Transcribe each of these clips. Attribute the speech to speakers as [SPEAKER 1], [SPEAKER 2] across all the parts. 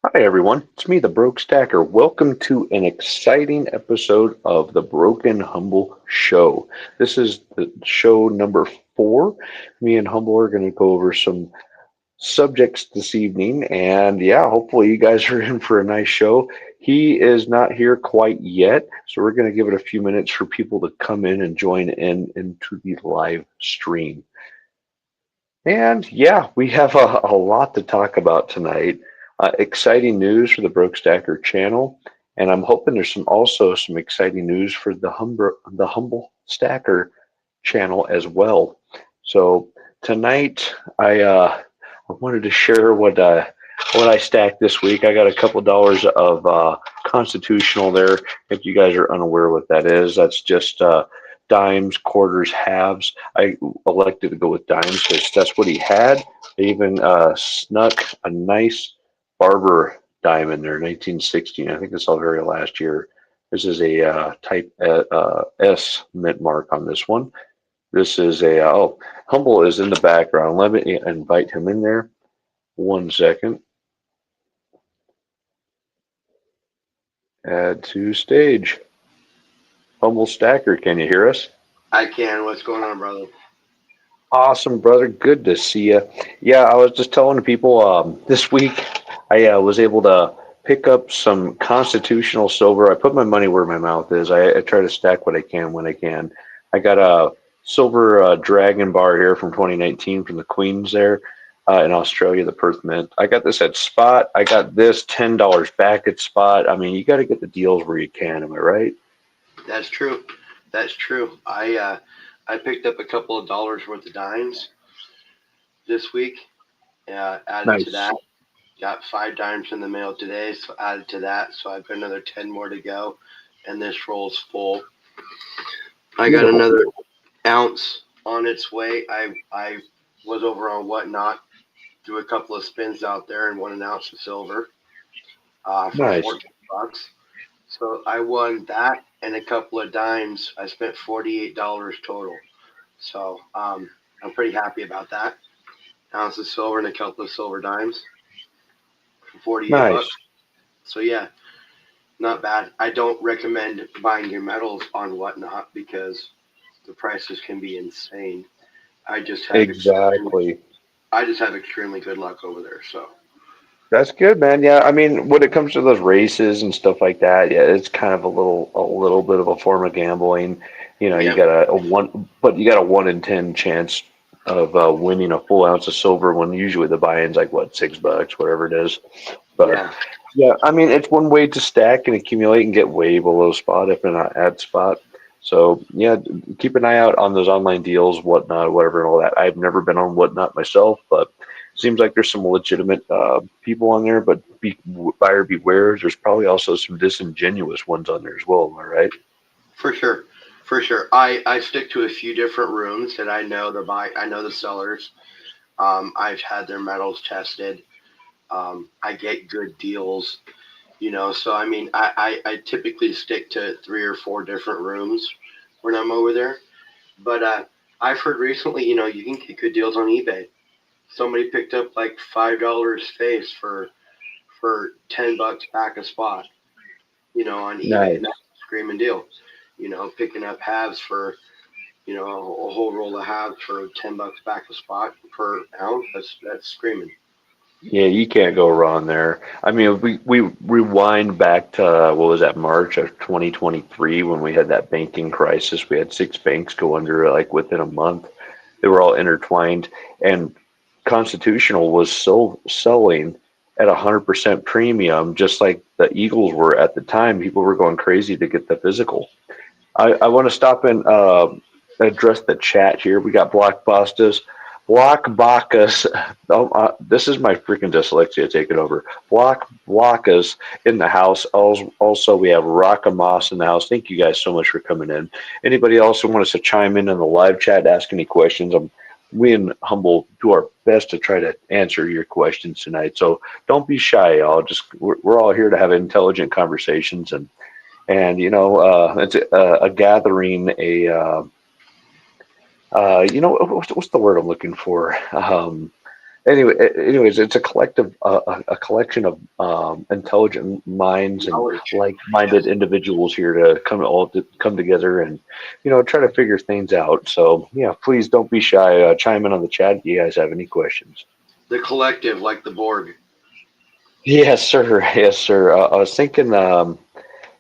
[SPEAKER 1] Hi everyone, it's me, the Broke Stacker. Welcome to an exciting episode of the Broken Humble Show. This is the show number 4. Me and Humble are going to go over some subjects this evening, and yeah, hopefully you guys are in for a nice show. He is not here quite yet, so we're going to give it a few minutes for people to come in and join in into the live stream. And yeah, we have a lot to talk about tonight. Exciting news for the Broke Stacker channel, and I'm hoping there's also some exciting news for the Humble Stacker channel as well. So tonight, I wanted to share what I stacked this week. I got a couple dollars of Constitutional there. If you guys are unaware what that is, that's just dimes, quarters, halves. I elected to go with dimes because that's what he had. They even snuck a nice Barber dime in there, 1916. I think it's all very last year. This is a type S mint mark on this one. This is Humble is in the background. Let me invite him in there. 1 second. Add to stage. Humble Stacker, can you hear us?
[SPEAKER 2] I can. What's going on, brother?
[SPEAKER 1] Awesome, brother. Good to see you. Yeah, I was just telling people this week I was able to pick up some constitutional silver. I put my money where my mouth is. I try to stack what I can when I can. I got a silver dragon bar here from 2019 from the Queens there in Australia, the Perth Mint. I got this at Spot. I got this $10 back at Spot. I mean, you got to get the deals where you can. Am I right?
[SPEAKER 2] That's true. That's true. I picked up a couple of dollars worth of dimes this week. Added to
[SPEAKER 1] Nice.
[SPEAKER 2] that, got 5 dimes in the mail today, so added to that. So I've got another 10 more to go, and this roll's full. I got
[SPEAKER 1] Beautiful.
[SPEAKER 2] another ounce on its way. I was over on Whatnot, do a couple of spins out there, and won an ounce of silver for
[SPEAKER 1] Nice.
[SPEAKER 2] $14. So I won that and a couple of dimes. I spent $48 total. So I'm pretty happy about that. Ounce of silver and a couple of silver dimes for 48
[SPEAKER 1] Nice.
[SPEAKER 2] bucks. So yeah, not bad. I don't recommend buying your metals on Whatnot because the prices can be insane. I just have extremely,
[SPEAKER 1] Exactly.
[SPEAKER 2] I just have extremely good luck over there. So
[SPEAKER 1] That's good, man. Yeah, I mean, when it comes to those races and stuff like that, yeah, it's kind of a little bit of a form of gambling. You know, you
[SPEAKER 2] yeah,
[SPEAKER 1] got a one, but you got a 1 in 10 chance of winning a full ounce of silver when usually the buy-in's like what, $6, whatever it is. But
[SPEAKER 2] yeah,
[SPEAKER 1] yeah, I mean, it's one way to stack and accumulate and get way below spot if they're not at spot. So yeah, keep an eye out on those online deals, whatnot, whatever, and all that. I've never been on whatnot myself, but seems like there's some legitimate people on there. But buyer beware. There's probably also some disingenuous ones on there as well. Am I right?
[SPEAKER 2] for sure. For sure. I stick to a few different rooms that I know the sellers. I've had their metals tested. I get good deals, So I mean, I typically stick to 3 or 4 different rooms when I'm over there. But I've heard recently, you can get good deals on eBay. Somebody picked up like $5 face for $10 back a spot, on eBay, and
[SPEAKER 1] Nice.
[SPEAKER 2] that's a screaming deal. Picking up halves for a whole roll of halves for $10 back a spot per ounce. That's screaming.
[SPEAKER 1] Yeah, you can't go wrong there. I mean, we rewind back to what was that, March of 2023 when we had that banking crisis. We had 6 banks go under like within a month. They were all intertwined, and Constitutional was still selling at 100% premium, just like the Eagles were at the time. People were going crazy to get the physical. I want to stop and address the chat here. We got Block Bastas, Block Bacchus. Oh, this is my freaking dyslexia taking over. Blockus in the house. Also, we have Rockamoss in the house. Thank you guys so much for coming in. Anybody else who wants to chime in the live chat, ask any questions? We and Humble do our best to try to answer your questions tonight. So don't be shy, y'all. We're all here to have intelligent conversations and it's a gathering, what's the word I'm looking for? anyways, it's a collective, a collection of intelligent minds and
[SPEAKER 2] Knowledge.
[SPEAKER 1] like-minded
[SPEAKER 2] Yes.
[SPEAKER 1] individuals here to come together and try to figure things out. So yeah, please don't be shy. Chime in on the chat if you guys have any questions.
[SPEAKER 2] The collective, like the Borg.
[SPEAKER 1] Yes, sir. Yes, sir. I was thinking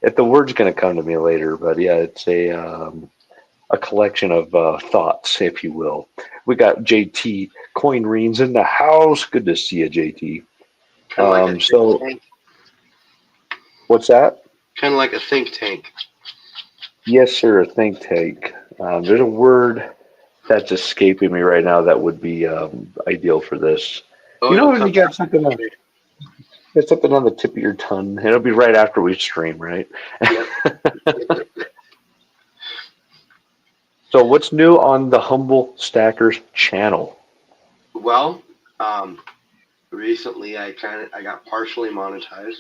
[SPEAKER 1] if the word's going to come to me later, but yeah, it's a collection of thoughts, if you will. We got JT Coin Reens in the house. Good to see you, JT.
[SPEAKER 2] Kind of like a think
[SPEAKER 1] So
[SPEAKER 2] tank.
[SPEAKER 1] what's that?
[SPEAKER 2] Kind of like a think tank.
[SPEAKER 1] Yes, sir. A think tank. There's a word that's escaping me right now that would be ideal for this.
[SPEAKER 2] Oh,
[SPEAKER 1] You know
[SPEAKER 2] it'll
[SPEAKER 1] when
[SPEAKER 2] come
[SPEAKER 1] you got
[SPEAKER 2] back to
[SPEAKER 1] something
[SPEAKER 2] me.
[SPEAKER 1] got something on the tip of your tongue, it'll be right after we stream, right?
[SPEAKER 2] Yep.
[SPEAKER 1] So what's new on the Humble Stackers channel?
[SPEAKER 2] Well, um, recently I got partially monetized,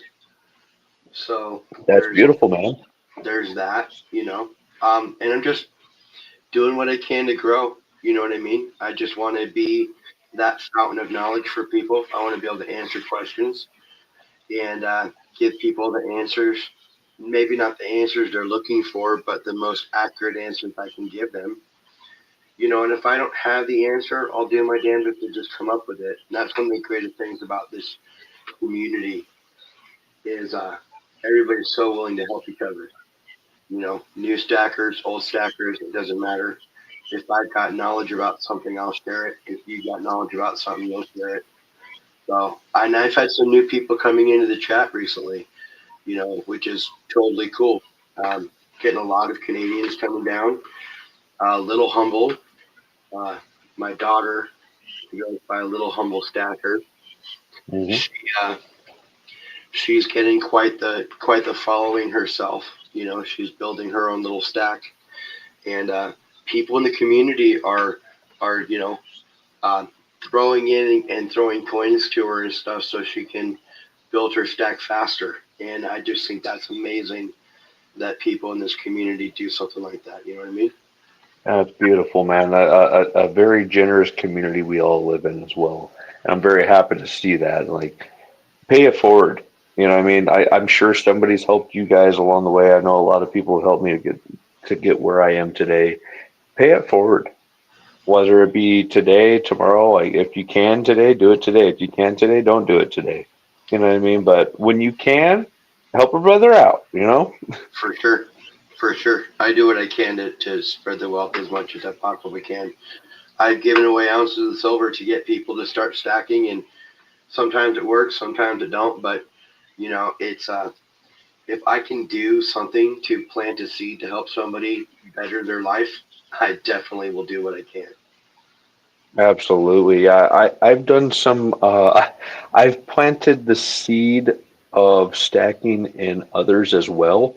[SPEAKER 2] so
[SPEAKER 1] That's beautiful, man.
[SPEAKER 2] there's that, and I'm just doing what I can to grow. You know what I mean? I just want to be that fountain of knowledge for people. I want to be able to answer questions and give people the answers. Maybe not the answers they're looking for, but the most accurate answers I can give them. And if I don't have the answer, I'll do my damnedest to just come up with it. And that's one of the greatest things about this community is everybody's so willing to help each other. New stackers, old stackers, it doesn't matter. If I've got knowledge about something, I'll share it. If you've got knowledge about something, you'll share it. So, and I've had some new people coming into the chat recently, which is totally cool. Um, Getting a lot of Canadians coming down. Little Humble, uh, my daughter, who goes by Little Humble Stacker.
[SPEAKER 1] Hmm.
[SPEAKER 2] She, uh, she's getting quite the following herself. She's building her own little stack, and people in the community are uh, throwing in and throwing coins to her and stuff so she can build her stack faster. And I just think that's amazing that people in this community do something like that. You know what I mean?
[SPEAKER 1] That's beautiful, man. A very generous community we all live in as well. And I'm very happy to see that. Like, pay it forward. You know what I mean? I'm sure somebody's helped you guys along the way. I know a lot of people have helped me to get where I am today. Pay it forward. Whether it be today, tomorrow, like if you can today, do it today. If you can today, don't do it today. You know what I mean? But when you can, help a brother out, you know?
[SPEAKER 2] For sure. For sure. I do what I can to spread the wealth as much as I possibly can. I've given away ounces of silver to get people to start stacking, and sometimes it works, sometimes it don't. But it's if I can do something to plant a seed to help somebody better their life, I definitely will do what I can.
[SPEAKER 1] Absolutely. Yeah, I've done some I've planted the seed of stacking in others as well,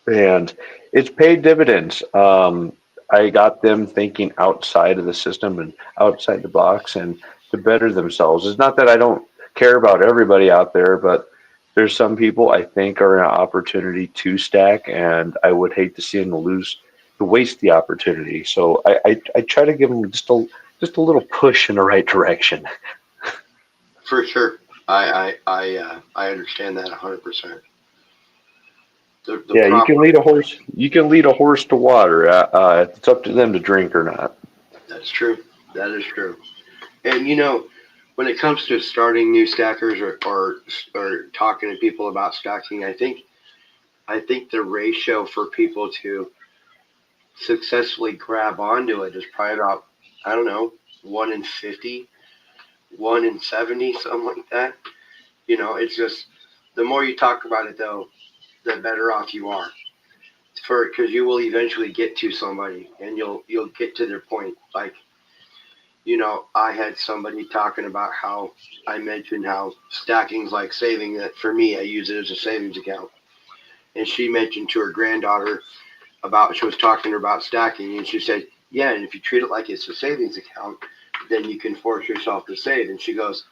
[SPEAKER 1] and it's paid dividends. I got them thinking outside of the system and outside the box and to better themselves. It's not that I don't care about everybody out there, but there's some people I think are an opportunity to stack, and I would hate to see them to waste the opportunity. So I try to give them just a little push in the right direction.
[SPEAKER 2] For sure. I understand that 100%. The
[SPEAKER 1] Yeah, you can
[SPEAKER 2] proper
[SPEAKER 1] lead a horse. You can lead a horse to water. It's up to them to drink or not.
[SPEAKER 2] That's true. That is true. And when it comes to starting new stackers or talking to people about stacking, I think the ratio for people to successfully grab onto it is probably about, I don't know, 1 in 50, 1 in 70, something like that. It's just the more you talk about it, though, the better off you are for because you will eventually get to somebody and you'll get to their point. Like I had somebody talking about how I mentioned how stacking's like saving. That for me, I use it as a savings account. And she mentioned to her granddaughter about she was talking to her about stacking, and she said, "Yeah, and if you treat it like it's a savings account, then you can force yourself to save." And she goes,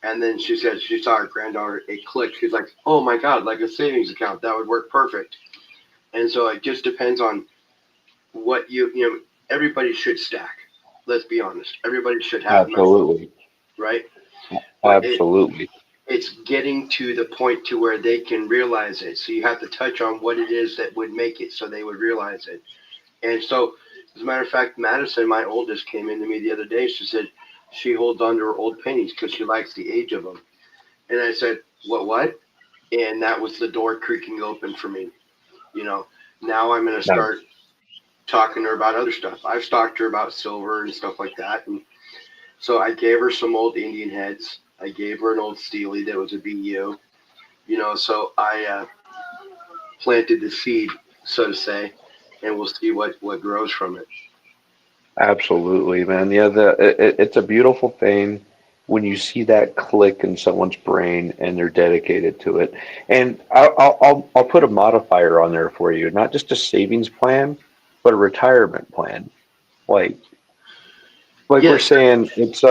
[SPEAKER 2] and then she said she saw her granddaughter. It clicked. She's like, "Oh my god, like a savings account that would work perfect." And so it just depends on what everybody should stack. Let's be honest. Everybody should have money.
[SPEAKER 1] Absolutely.
[SPEAKER 2] right? But
[SPEAKER 1] Absolutely.
[SPEAKER 2] it's getting to the point to where they can realize it. So you have to touch on what it is that would make it so they would realize it. And so, as a matter of fact, Madison, my oldest, came into me the other day. She said she holds on to her old pennies because she likes the age of them. And I said, what? And that was the door creaking open for me. You know, now I'm going to start
[SPEAKER 1] Nice.
[SPEAKER 2] talking to her about other stuff. I've talked to her about silver and stuff like that. And so I gave her some old Indian heads. I gave her an old Steely that was a BU. So I planted the seed, so to say, and we'll see what grows from it.
[SPEAKER 1] Absolutely, man. Yeah, it's a beautiful thing when you see that click in someone's brain and they're dedicated to it. And I'll put a modifier on there for you, not just a savings plan, but a retirement plan. Like we're
[SPEAKER 2] Yes,
[SPEAKER 1] saying, it's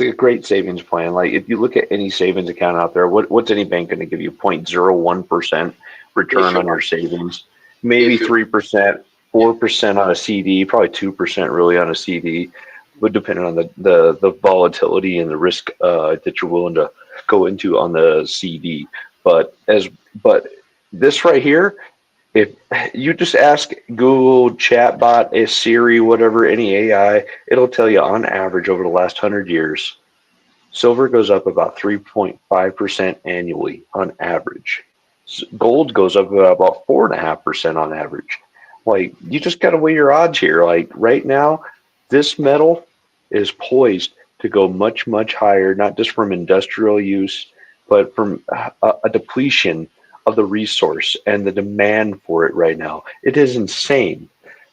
[SPEAKER 1] a great savings plan. Like if you look at any savings account out there, what's any bank going to give you? 0.01%
[SPEAKER 2] if
[SPEAKER 1] return
[SPEAKER 2] you
[SPEAKER 1] on your
[SPEAKER 2] want,
[SPEAKER 1] savings, maybe
[SPEAKER 2] if you
[SPEAKER 1] 3%,
[SPEAKER 2] yeah,
[SPEAKER 1] 4% on a CD, probably 2% really on a CD, but depending on the volatility and the risk that you're willing to go into on the CD. But but this right here, if you just ask Google, chatbot, a Siri, whatever, any AI, it'll tell you on average over the last 100 years, silver goes up about 3.5% annually on average. Gold goes up about 4.5% on average. Like, you just got to weigh your odds here. Like, right now, this metal is poised to go much, much higher, not just from industrial use, but from a depletion of the resource and the demand for it right now. It is insane.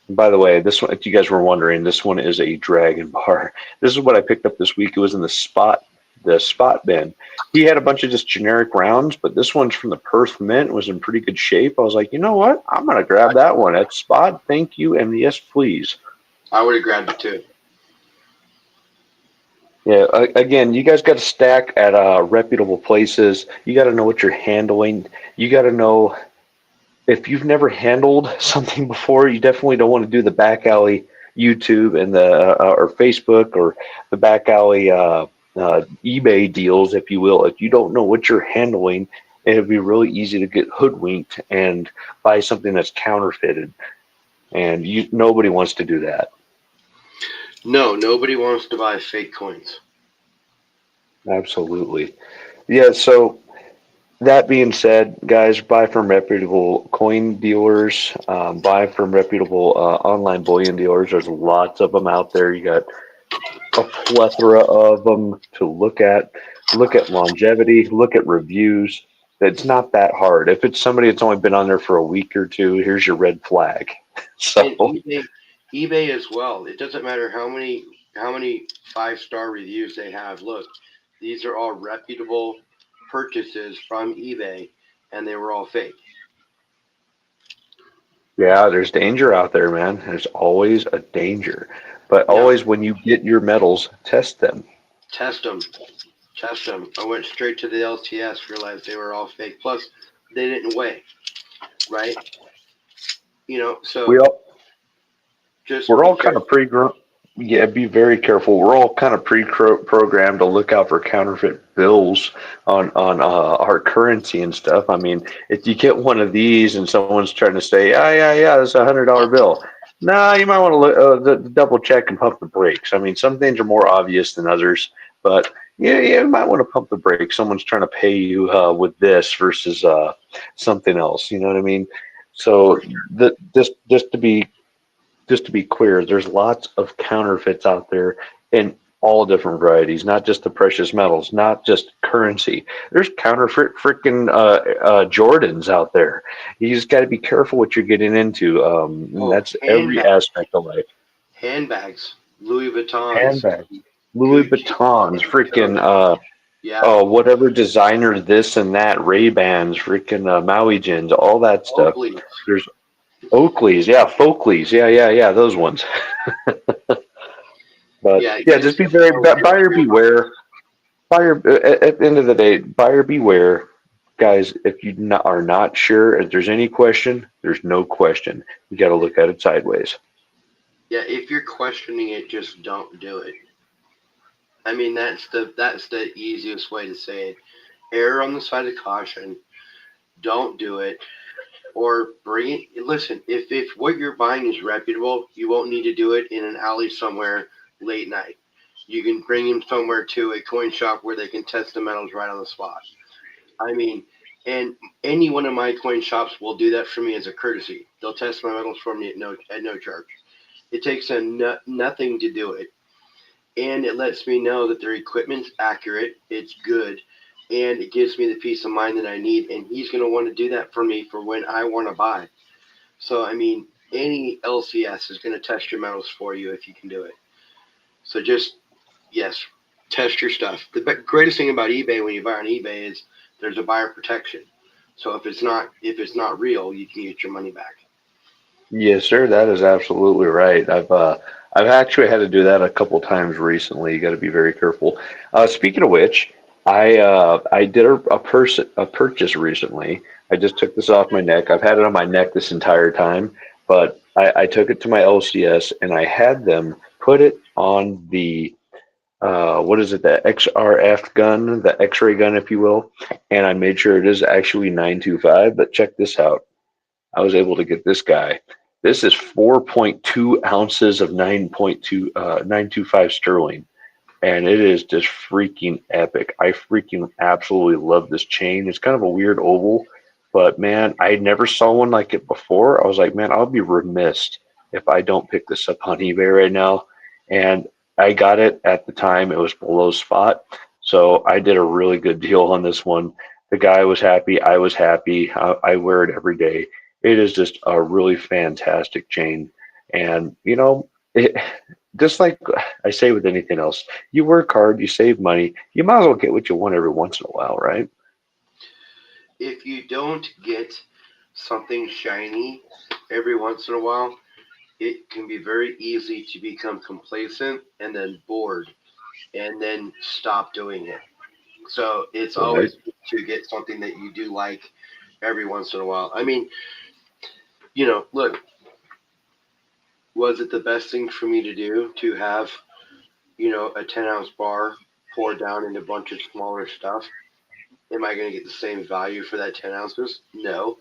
[SPEAKER 1] And by the way, this one, if you guys were wondering, this one is a Dragon bar. This is what I picked up this week. It was in the spot bin. He had a bunch of just generic rounds, but this one's from the Perth Mint, was in pretty good shape. I was like, you know what? I'm gonna grab that one at spot. Thank you, and yes, please.
[SPEAKER 2] I would have grabbed it too.
[SPEAKER 1] Yeah, again, you guys got to stack at reputable places. You got to know what you're handling. You got to know if you've never handled something before, you definitely don't want to do the back alley YouTube and the or Facebook or the back alley eBay deals, if you will. If you don't know what you're handling, it'd be really easy to get hoodwinked and buy something that's counterfeited. And nobody wants to do that.
[SPEAKER 2] No, nobody wants to buy fake coins.
[SPEAKER 1] Absolutely. Yeah. So that being said, guys, buy from reputable coin dealers, buy from reputable online bullion dealers. There's lots of them out there. You got a plethora of them to look at. Look at longevity, look at reviews. It's not that hard. If it's somebody that's only been on there for a week or two, here's your red flag.
[SPEAKER 2] And
[SPEAKER 1] So,
[SPEAKER 2] eBay as well. It doesn't matter how many 5-star reviews they have. Look, these are all reputable purchases from eBay, and they were all fake.
[SPEAKER 1] yeah, there's danger out there, man. There's always a danger. But
[SPEAKER 2] Now,
[SPEAKER 1] always when you get your medals, test them.
[SPEAKER 2] test them, test them. I went straight to the LTS, realized they were all fake. Plus, they didn't weigh, right?
[SPEAKER 1] We
[SPEAKER 2] So
[SPEAKER 1] all
[SPEAKER 2] just
[SPEAKER 1] we're
[SPEAKER 2] be
[SPEAKER 1] all kind of
[SPEAKER 2] careful.
[SPEAKER 1] yeah, be very careful. We're all kind of pre-programmed to look out for counterfeit bills on our currency and stuff. I mean, if you get one of these and someone's trying to say, yeah, this is $100 bill. Nah, you might want to double check and pump the brakes. I mean, some things are more obvious than others, but yeah, you might want to pump the brakes. Someone's trying to pay you with this versus something else. You know what I mean? So just to be clear, there's lots of counterfeits out there in all different varieties, not just the precious metals, not just currency. There's counterfeit freaking Jordans out there. You just got to be careful what you're getting into.
[SPEAKER 2] Oh,
[SPEAKER 1] That's every aspect of life.
[SPEAKER 2] handbags, Louis Vuittons,
[SPEAKER 1] Handbags, Louis
[SPEAKER 2] Gucci,
[SPEAKER 1] Vuittons, freaking
[SPEAKER 2] Coach. Yeah,
[SPEAKER 1] whatever designer this and that, Ray Bans, freaking Maui Jins, all that stuff.
[SPEAKER 2] Oakley.
[SPEAKER 1] There's Oakleys, yeah, Folkleys, yeah, those ones. But
[SPEAKER 2] Yeah,
[SPEAKER 1] yeah,
[SPEAKER 2] you
[SPEAKER 1] just
[SPEAKER 2] just
[SPEAKER 1] be
[SPEAKER 2] have to
[SPEAKER 1] very
[SPEAKER 2] know what you're
[SPEAKER 1] buyer
[SPEAKER 2] looking for.
[SPEAKER 1] beware. Buyer at the end of the day, buyer beware, guys. If you are not sure, if there's any question, there's no question. You got to look at it sideways.
[SPEAKER 2] Yeah, if you're questioning it, just don't do it. I mean, that's the easiest way to say it. Err on the side of caution. Don't do it, or bring it. Listen, if what you're buying is reputable, you won't need to do it in an alley somewhere late night. You can bring him somewhere to a coin shop where they can test the metals right on the spot. I mean, and any one of my coin shops will do that for me as a courtesy. They'll test my metals for me at no charge. It takes them nothing to do it, and it lets me know that their equipment's accurate, it's good, and it gives me the peace of mind that I need. And he's going to want to do that for me for when I want to buy. So I mean, any LCS is going to test your metals for you if you can do it. So just yes, test your stuff. The greatest thing about eBay when you buy on eBay is there's a buyer protection. So if it's not real, you can get your money back.
[SPEAKER 1] Yes, sir. That is absolutely right. I've actually had to do that a couple times recently. You got to be very careful. Speaking of which, I did a purchase recently. I just took this off my neck. I've had it on my neck this entire time, but I took it to my LCS and I had them put it on the what is it, the XRF gun, the X-ray gun, if you will, and I made sure it is actually 925. But check this out. I was able to get this guy. This is 4.2 ounces of 925 sterling, and it is just freaking epic. I freaking absolutely love this chain. It's kind of a weird oval, but man, I never saw one like it before. I was like, man, I'll be remiss if I don't pick this up on eBay right now. And I got it at the time, it was below spot. So I did a really good deal on this one. The guy was happy. I was happy. I wear it every day. It is just a really fantastic chain. And, just like I say with anything else, you work hard, you save money, you might as well get what you want every once in a while, right?
[SPEAKER 2] If you don't get something shiny every once in a while, it can be very easy to become complacent and then bored and then stop doing it. So it's
[SPEAKER 1] Right.
[SPEAKER 2] always good to get something that you do like every once in a while. I mean, look, was it the best thing for me to do to have, a 10-ounce bar poured down into a bunch of smaller stuff? Am I going to get the same value for that 10 ounces? No.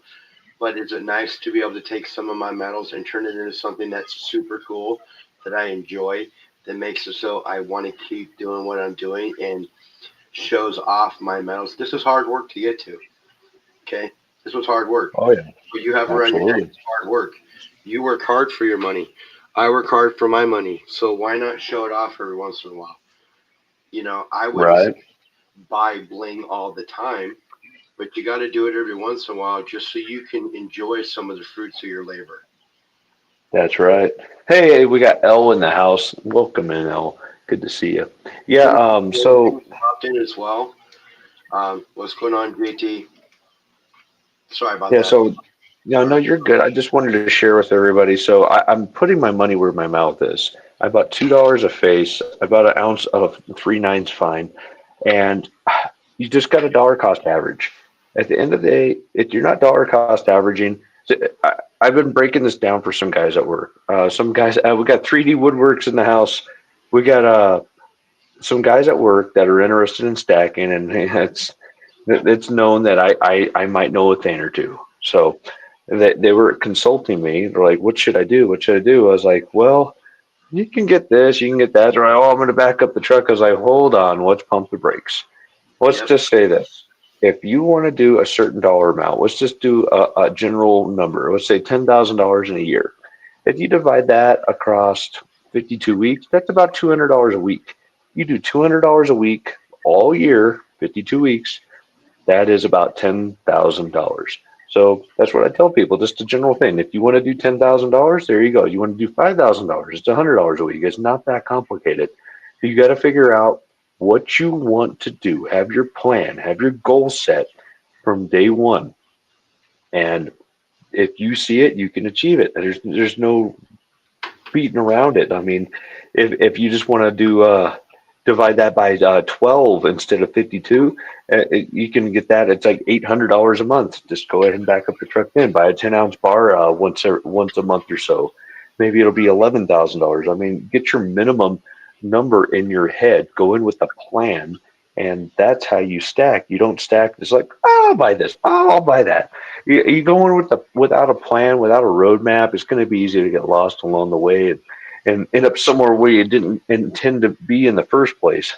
[SPEAKER 2] But is it nice to be able to take some of my metals and turn it into something that's super cool that I enjoy, that makes it so I want to keep doing what I'm doing and shows off my metals? This is hard work to get to. Okay. This was hard work.
[SPEAKER 1] Oh yeah,
[SPEAKER 2] What you have around your neck
[SPEAKER 1] absolutely.
[SPEAKER 2] is hard work. You work hard for your money. I work hard for my money. So why not show it off every once in a while? I wouldn't say
[SPEAKER 1] Right.
[SPEAKER 2] buy bling all the time, but you got to do it every once in a while just so you can enjoy some of the fruits of your labor.
[SPEAKER 1] That's right. Hey, we got Elle in the house. Welcome in, Elle. Good to see you. Yeah,
[SPEAKER 2] And JT
[SPEAKER 1] so
[SPEAKER 2] popped in as well. What's going on, JT? Sorry about
[SPEAKER 1] yeah,
[SPEAKER 2] that.
[SPEAKER 1] so no, no, you're good. I just wanted to share with everybody. So I'm putting my money where my mouth is. I bought $2 a face. I bought an ounce of three nines fine, and you just got a dollar cost average. At the end of the day, if you're not dollar cost averaging, so I've been breaking this down for some guys at work. Some guys, we got 3D Woodworks in the house. We got some guys at work that are interested in stacking, and it's known that I might know a thing or two. So they were consulting me. They're like, "What should I do? What should I do?" I was like, "Well, you can get this, you can get that." They're like, "Oh, I'm going to back up the truck." I was like, "Hold on, let's pump the brakes. Let's
[SPEAKER 2] Yep.
[SPEAKER 1] just say this. If you want to do a certain dollar amount, let's just do a general number. Let's say $10,000 in a year. If you divide that across 52 weeks, that's about $200 a week. You do $200 a week all year, 52 weeks, that is about $10,000. So that's what I tell people, just a general thing. If you want to do $10,000, there you go. You want to do $5,000, it's $100 a week. It's not that complicated. You got to figure out what you want to do. Have your plan, have your goal set from day one. And if you see it, you can achieve it. There's no beating around it. I mean, if you just want to do divide that by 12 instead of 52, you can get that. It's like $800 a month. Just go ahead and back up the truck in. Buy a 10-ounce bar once a month or so. Maybe it'll be $11,000. I mean, get your minimum number in your head. Go in with a plan, and that's how you stack. You don't stack. It's like, oh, I'll buy this. Oh, I'll buy that. You go in with without a plan, without a roadmap. It's going to be easy to get lost along the way and end up somewhere where you didn't intend to be in the first place.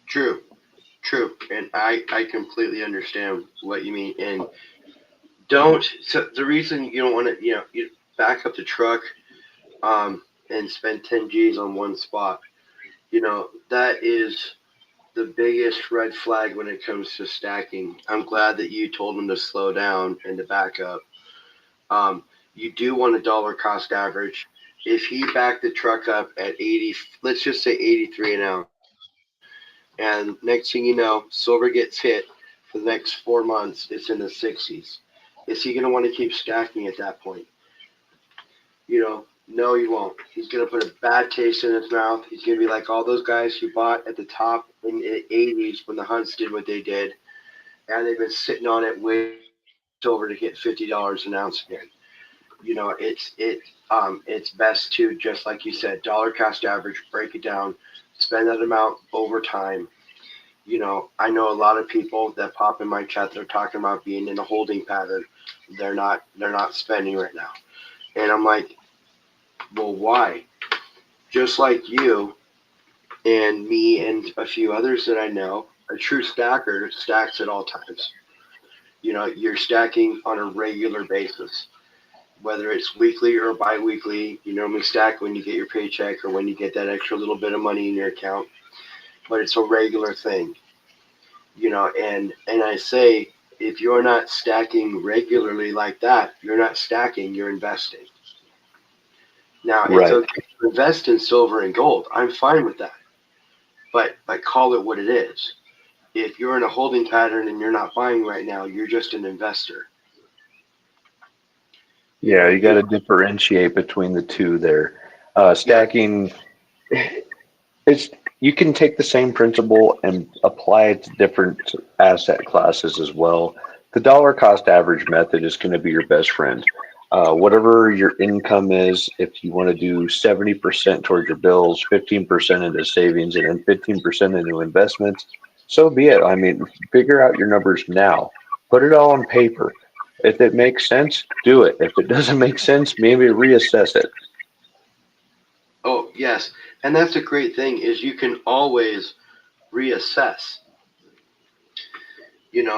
[SPEAKER 2] True, true, and I completely understand what you mean. And don't so the reason you don't want to you back up the truck and spend 10 G's on one spot. That is the biggest red flag when it comes to stacking. I'm glad that you told him to slow down and to back up. You do want a dollar cost average. If he backed the truck up at 80, let's just say 83 an ounce, and next thing you know, silver gets hit for the next 4 months, it's in the 60s. Is he going to want to keep stacking at that point? No, he won't. He's going to put a bad taste in his mouth. He's going to be like all those guys who bought at the top in the 80s when the Hunts did what they did, and they've been sitting on it waiting silver to get $50 an ounce again. It's best to, just like you said, dollar cost average, break it down, spend that amount over time. I know a lot of people that pop in my chat that are talking about being in a holding pattern. They're not spending right now. And I'm like, well, why? Just like you and me and a few others that I know, a true stacker stacks at all times. You're stacking on a regular basis, whether it's weekly or bi-weekly. You normally stack when you get your paycheck or when you get that extra little bit of money in your account, but it's a regular thing. And I say, if you're not stacking regularly like that, you're not stacking, you're investing. Now, it's
[SPEAKER 1] Right.
[SPEAKER 2] okay to invest in silver and gold. I'm fine with that. But call it what it is. If you're in a holding pattern and you're not buying right now, you're just an investor.
[SPEAKER 1] Yeah, you got to differentiate between the two there. Stacking, it's you can take the same principle and apply it to different asset classes as well. The dollar cost average method is going to be your best friend. Whatever your income is, if you want to do 70% towards your bills, 15% into savings, and then 15% into investments, so be it. I mean, figure out your numbers now. Put it all on paper. If it makes sense, do it. If it doesn't make sense, maybe reassess it.
[SPEAKER 2] Oh, yes. And that's a great thing is you can always reassess.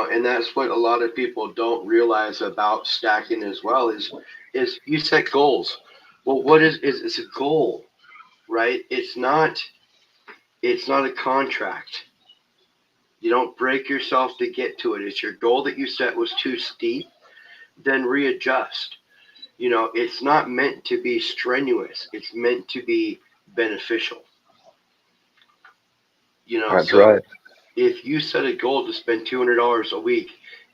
[SPEAKER 2] And that's what a lot of people don't realize about stacking as well is you set goals. Well, what is it's a goal, right? It's not a contract. You don't break yourself to get to it. It's your goal that you set was too steep, then readjust. It's not meant to be strenuous. It's meant to be beneficial.
[SPEAKER 1] That's
[SPEAKER 2] So
[SPEAKER 1] right.
[SPEAKER 2] if you set a goal to spend $200 a week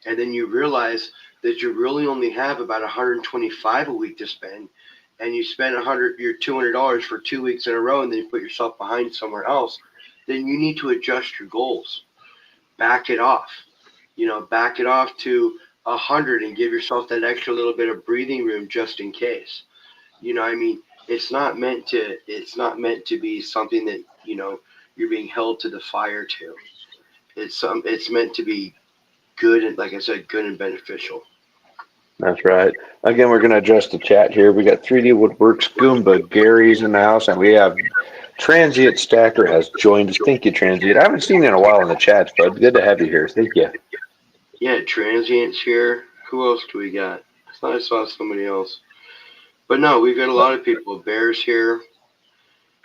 [SPEAKER 2] and then you realize that you really only have about 125 a week to spend, and you spend your $200 for 2 weeks in a row, and then you put yourself behind somewhere else, then you need to adjust your goals. Back it off. Back it off to 100 and give yourself that extra little bit of breathing room just in case. I mean, it's not meant to be something that you're being held to the fire to. It's meant to be good and, like I said, good and beneficial.
[SPEAKER 1] That's right. Again, we're going to adjust the chat here. We got 3D Woodworks, Goomba, Gary's in the house, and we have Transient Stacker has joined us. Thank you, Transient. I haven't seen you in a while in the chats, bud. Good to have you here. Thank you.
[SPEAKER 2] Yeah, Transient's here. Who else do we got? I thought I saw somebody else. But no, we've got a lot of people. Bear's here.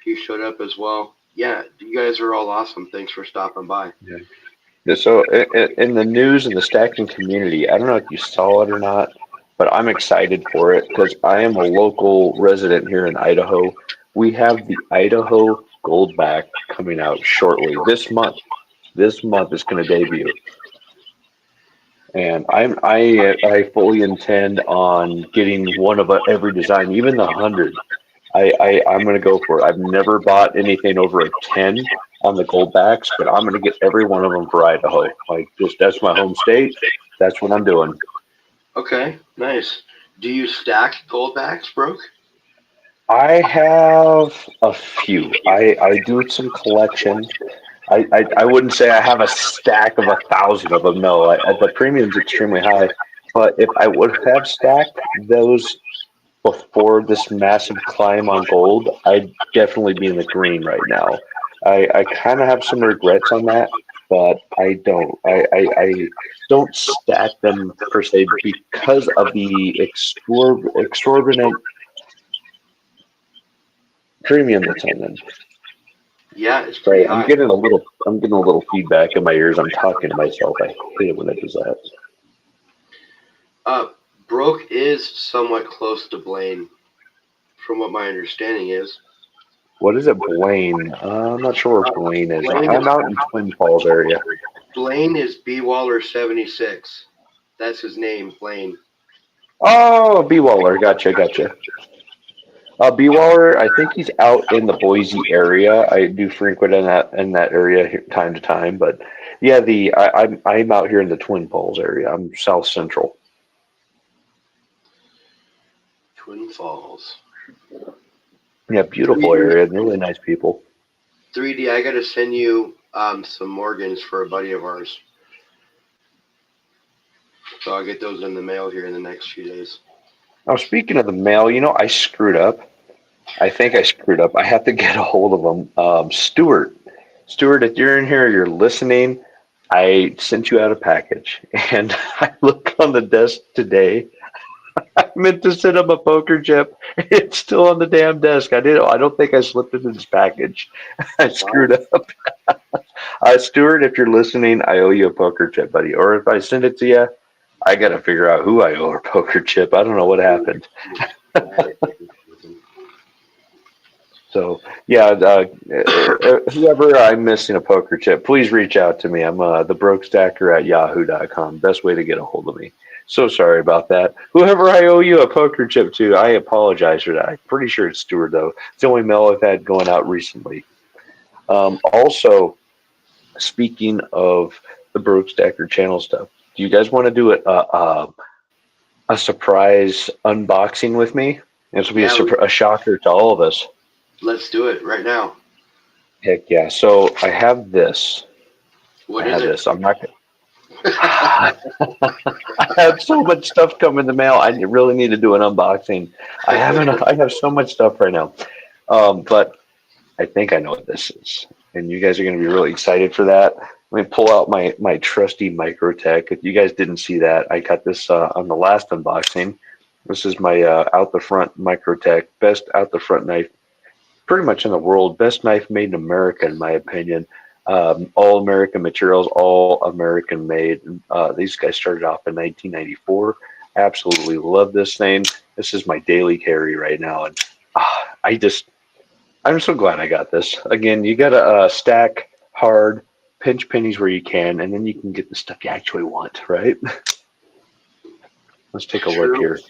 [SPEAKER 2] He showed up as well. Yeah, you guys are all awesome. Thanks for stopping by.
[SPEAKER 1] Yeah, so in the news and the stacking community, I don't know if you saw it or not, but I'm excited for it because I am a local resident here in Idaho. We have the Idaho Goldback coming out shortly this month. This month is going to debut, and I fully intend on getting one of every design, even the 100. I'm going to go for it. I've never bought anything over a 10 on the Goldbacks, but I'm going to get every one of them for Idaho. Like, just that's my home state. That's what I'm doing.
[SPEAKER 2] Okay, nice. Do you stack goldbacks, Broke?
[SPEAKER 1] I have a few. I do some collection. I wouldn't say I have a stack of 1,000 of them. No, the premium's extremely high. But if I would have stacked those before this massive climb on gold, I'd definitely be in the green right now. I kind of have some regrets on that, but I don't. I don't stack them per se because of the exorbitant premium that's on them.
[SPEAKER 2] Yeah, it's pretty
[SPEAKER 1] Sorry,
[SPEAKER 2] high.
[SPEAKER 1] I'm getting a little feedback in my ears. I'm talking to myself. I hate it when it does that.
[SPEAKER 2] Uh, Broke is somewhat close to Blaine, from what my understanding is.
[SPEAKER 1] What is it, Blaine? I'm not sure where Blaine is.
[SPEAKER 2] Blaine
[SPEAKER 1] I'm
[SPEAKER 2] is
[SPEAKER 1] out in Twin Falls area.
[SPEAKER 2] Blaine is B Waller 76. That's his name, Blaine.
[SPEAKER 1] Oh, B Waller. Gotcha. B Waller, I think he's out in the Boise area. I do frequent in that area time to time, but yeah, I'm out here in the Twin Falls area. I'm South Central.
[SPEAKER 2] Twin Falls.
[SPEAKER 1] Yeah, beautiful
[SPEAKER 2] 3D,
[SPEAKER 1] area. Really nice people.
[SPEAKER 2] 3D, I got to send you some Morgans for a buddy of ours. So I'll get those in the mail here in the next few days.
[SPEAKER 1] Now, speaking of the mail, I screwed up. I think I screwed up. I have to get a hold of them. Stuart, if you're in here, you're listening. I sent you out a package, and I look on the desk today. I meant to send him a poker chip. It's still on the damn desk. I don't think I slipped it in his package. I screwed up. Stuart, if you're listening, I owe you a poker chip, buddy. Or if I send it to you, I got to figure out who I owe a poker chip. I don't know what happened. So yeah, whoever I'm missing a poker chip, please reach out to me. I'm the broke stacker at yahoo.com. Best way to get a hold of me. So sorry about that. Whoever I owe you a poker chip to, I apologize for that. I'm pretty sure it's Stuart though. It's the only mail I've had going out recently. Also, speaking of the broke stacker channel stuff, do you guys want to do a surprise unboxing with me? This will be
[SPEAKER 2] Yeah,
[SPEAKER 1] a shocker to all of us.
[SPEAKER 2] let's do it right now.
[SPEAKER 1] Heck yeah. So I have this.
[SPEAKER 2] What is it?
[SPEAKER 1] I'm not gonna I have so much stuff coming in the mail. I really need to do an unboxing. I have so much stuff right now. But I think I know what this is. And you guys are gonna be really excited for that. Let me pull out my trusty Microtech. If you guys didn't see that, I got this on the last unboxing. This is my out the front Microtech, best out the front knife pretty much in the world. Best knife made in America, in my opinion. All American materials, all American made. These guys started off in 1994. Absolutely love this thing. This is my daily carry right now, and I'm so glad I got this. Again, you got to stack hard, pinch pennies where you can, and then you can get the stuff you actually want, right? Let's take a look
[SPEAKER 2] True.
[SPEAKER 1] here.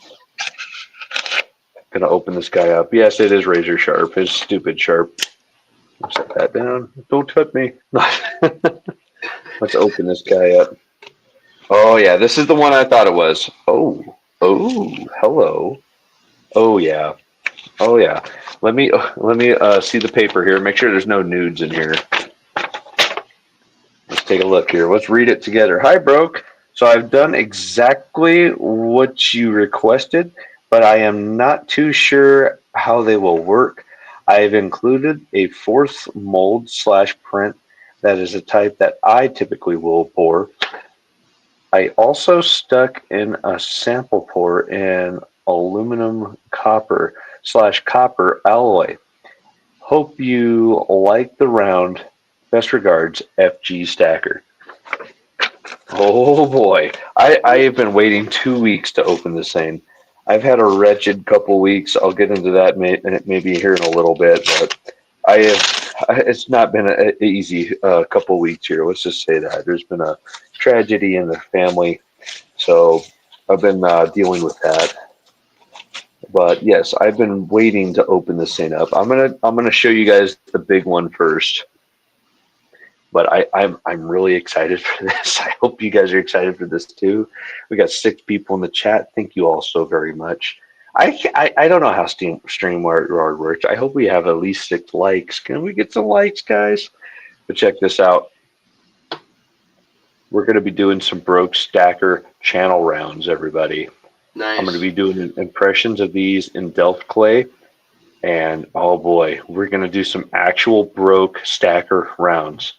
[SPEAKER 1] Gonna open this guy up. Yes, it is razor sharp. It's stupid sharp. Set that down. Don't touch me. Let's open this guy up. Oh yeah, this is the one I thought it was. Oh, hello. Oh yeah, oh yeah. Let me see the paper here. Make sure there's no nudes in here. Let's take a look here. Let's read it together. Hi, Broke. So I've done exactly what you requested, but I am not too sure how they will work. I've included a fourth mold / print that is a type that I typically will pour. I also stuck in a sample pour in aluminum copper / copper alloy. Hope you like the round. Best regards, FG Stacker. Oh boy, I have been waiting 2 weeks to open this thing. I've had a wretched couple weeks. I'll get into that maybe here in a little bit, but I have. It's not been an easy couple weeks here. Let's just say that there's been a tragedy in the family, so I've been dealing with that. But yes, I've been waiting to open this thing up. I'm gonna show you guys the big one first. But I'm really excited for this. I hope you guys are excited for this too. We got 6 people in the chat. Thank you all so very much. I don't know how StreamYard works. I hope we have at least 6 likes. Can we get some likes, guys? But check this out. We're going to be doing some Broke Stacker channel rounds, everybody.
[SPEAKER 2] Nice.
[SPEAKER 1] I'm going to be doing impressions of these in Delft Clay. And oh boy, we're going to do some actual Broke Stacker rounds.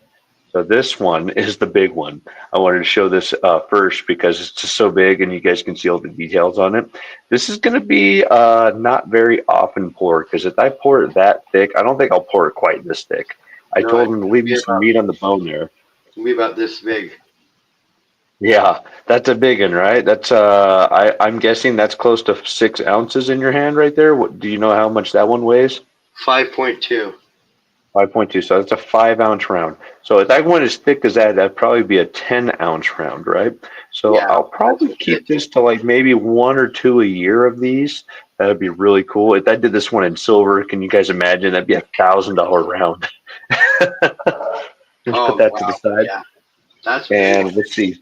[SPEAKER 1] So this one is the big one. I wanted to show this first because it's just so big and you guys can see all the details on it. This is going to be not very often poured because if I pour it that thick, I don't think I'll pour it quite this thick. I told him to leave me some meat on the bone there.
[SPEAKER 2] It'll be about this big.
[SPEAKER 1] Yeah, that's a big one, right? That's I'm guessing that's close to 6 ounces in your hand right there. What, do you know how much that one weighs?
[SPEAKER 2] 5.2.
[SPEAKER 1] 5.2. So that's a 5-ounce round. So if that went as thick as that, that'd probably be a 10-ounce round, right? So yeah, I'll probably keep this to like maybe 1 or 2 a year of these. That'd be really cool. If I did this one in silver, can you guys imagine? That'd be $1,000 round. Just put that to the side.
[SPEAKER 2] Yeah. That's
[SPEAKER 1] and let's see.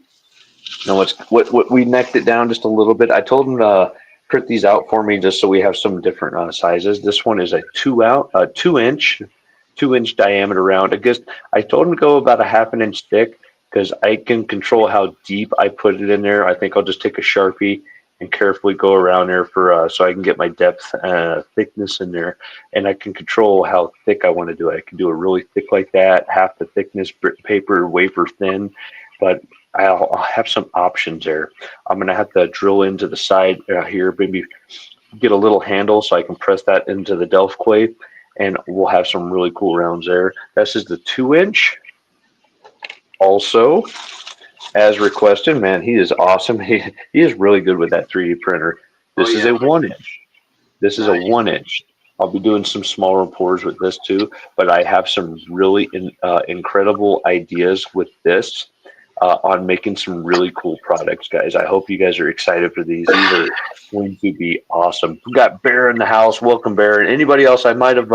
[SPEAKER 1] Now what we necked it down just a little bit. I told him to print these out for me just so we have some different sizes. This one is a 2-inch diameter round. I told him to go about a 1/2 inch thick because I can control how deep I put it in there. I think I'll just take a Sharpie and carefully go around there for so I can get my depth thickness in there, and I can control how thick I want to do it. I can do it really thick like that, half the thickness, paper wafer thin, but I'll have some options there. I'm gonna have to drill into the side here, maybe get a little handle so I can press that into the Delft Clay, and we'll have some really cool rounds there. This is the 2-inch. Also, as requested, man, he is awesome. He is really good with that 3D printer. This is a 1-inch. This is a 1-inch. I'll be doing some smaller pours with this too, but I have some really incredible ideas with this on making some really cool products, guys. I hope you guys are excited for these. These are going to be awesome. We got Bear in the house. Welcome, Bear. And anybody else I might have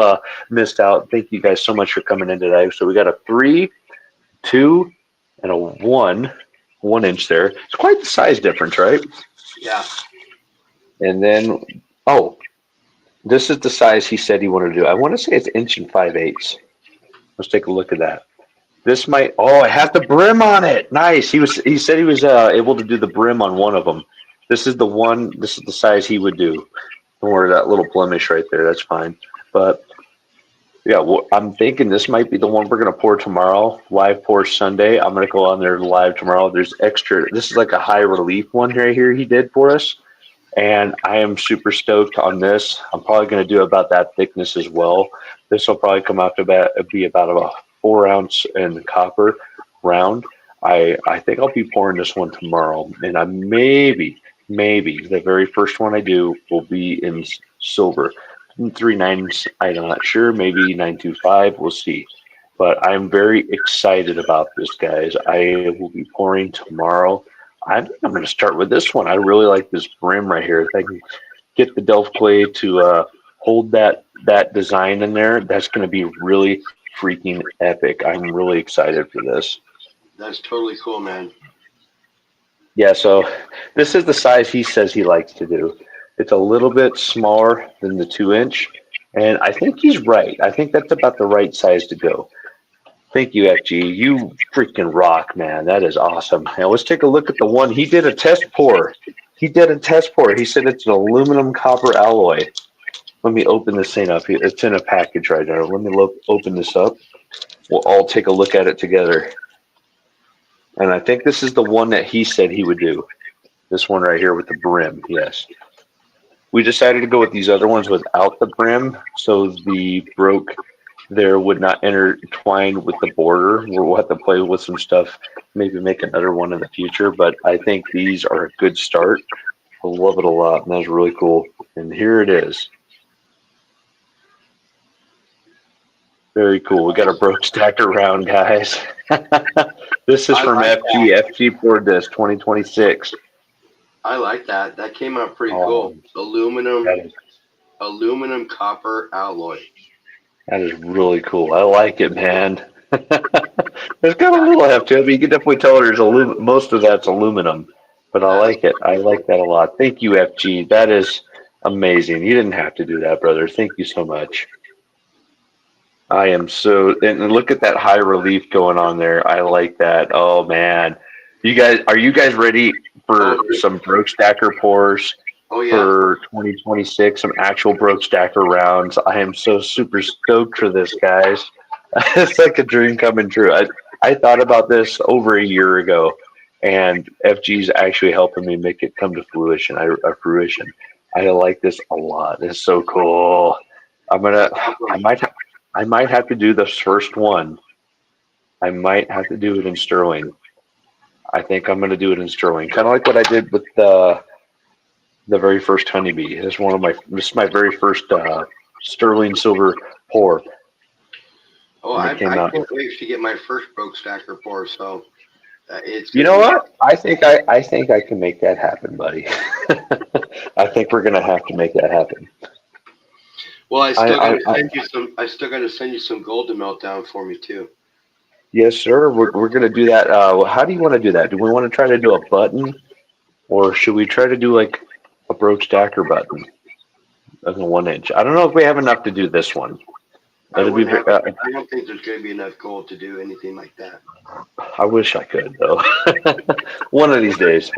[SPEAKER 1] missed out, thank you guys so much for coming in today. So we got a 3, 2, and a 1-inch there. It's quite the size difference, right?
[SPEAKER 2] Yeah.
[SPEAKER 1] And then, oh, this is the size he said he wanted to do. I want to say it's 1 5/8. Let's take a look at that. This might, oh, it has the brim on it. Nice. He said he was able to do the brim on one of them. This is the size he would do. Don't worry, that little blemish right there, that's fine. But yeah, well, I'm thinking this might be the one we're going to pour tomorrow. Live pour Sunday. I'm going to go on there live tomorrow. There's extra. This is like a high relief one right here he did for us. And I am super stoked on this. I'm probably going to do about that thickness as well. This will probably come out to be about a 4-ounce in copper round. I think I'll be pouring this one tomorrow. And I maybe the very first one I do will be in silver. 3 9s, I'm not sure, maybe 925, we'll see. But I'm very excited about this, guys. I will be pouring tomorrow. I'm going to start with this one. I really like this brim right here. If I can get the Delft Clay to hold that design in there, that's going to be really freaking epic. I'm really excited for this.
[SPEAKER 2] That's totally cool, man.
[SPEAKER 1] Yeah, so this is the size he says he likes to do. It's a little bit smaller than the 2-inch, and I think he's right. I think that's about the right size to go. Thank you, FG. You freaking rock, man. That is awesome. Now let's take a look at the one. He did a test pour. He said it's an aluminum copper alloy. Let me open this thing up. It's in a package right now. Let me open this up. We'll all take a look at it together. And I think this is the one that he said he would do. This one right here with the brim, yes. We decided to go with these other ones without the brim, so the Broke there would not intertwine with the border. We'll have to play with some stuff, maybe make another one in the future, but I think these are a good start. I love it a lot, and that's really cool. And here it is. Very cool. We got a Broke Stacker round, guys. This is from FG. FG poured this, 2026.
[SPEAKER 2] I like that. That came out pretty cool. Aluminum copper alloy.
[SPEAKER 1] That is really cool. I like it, man. There's got a little heft to it, but you can definitely tell there's most of that's aluminum. But I like it. I like that a lot. Thank you, FG. That is Amazing. You didn't have to do that, brother. Thank you so much. I am so, and look at that high relief going on there. I like that. Oh man, are you guys ready for some broke stacker pours
[SPEAKER 2] Oh yeah.
[SPEAKER 1] for 2026? Some actual broke stacker rounds. I am so super stoked for this, guys. It's like a dream coming true. I thought about this over a year ago, and FG's actually helping me make it come to fruition. Fruition. I like this a lot. It's so cool. I might, I might have to do this first one. I might have to do it in Sterling. I think I'm going to do it in Sterling, kind of like what I did with the very first honeybee. This is my very first Sterling silver pour.
[SPEAKER 2] Oh, I can't wait to get my first broke stacker pour. So it's.
[SPEAKER 1] You know what? I think I can make that happen, buddy. I think we're going to have to make that happen.
[SPEAKER 2] Well, I still got to send you some gold to melt down for me too.
[SPEAKER 1] Yes, sir. We're going to do that. How do you want to do that? Do we want to try to do a button, or should we try to do like a broke stacker button of the 1 inch? I don't know if we have enough to do this one.
[SPEAKER 2] I don't think there's going to be enough gold to do anything like that.
[SPEAKER 1] I wish I could, though. One of these days.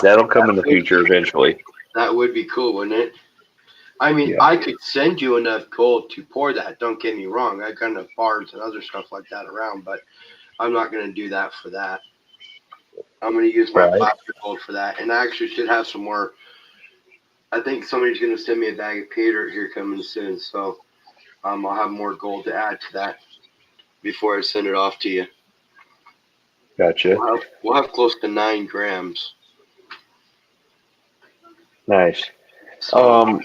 [SPEAKER 1] That'll come in the future eventually.
[SPEAKER 2] That would be cool, wouldn't it? I mean, yeah. I could send you enough gold to pour that. Don't get me wrong. I got enough bars and other stuff like that around, but I'm not going to do that for that. I'm going to use my plaster gold for that. And I actually should have some more. I think somebody's going to send me a bag of pay dirt here coming soon. So I'll have more gold to add to that before I send it off to you.
[SPEAKER 1] Gotcha.
[SPEAKER 2] We'll have close to 9 grams.
[SPEAKER 1] Nice. So,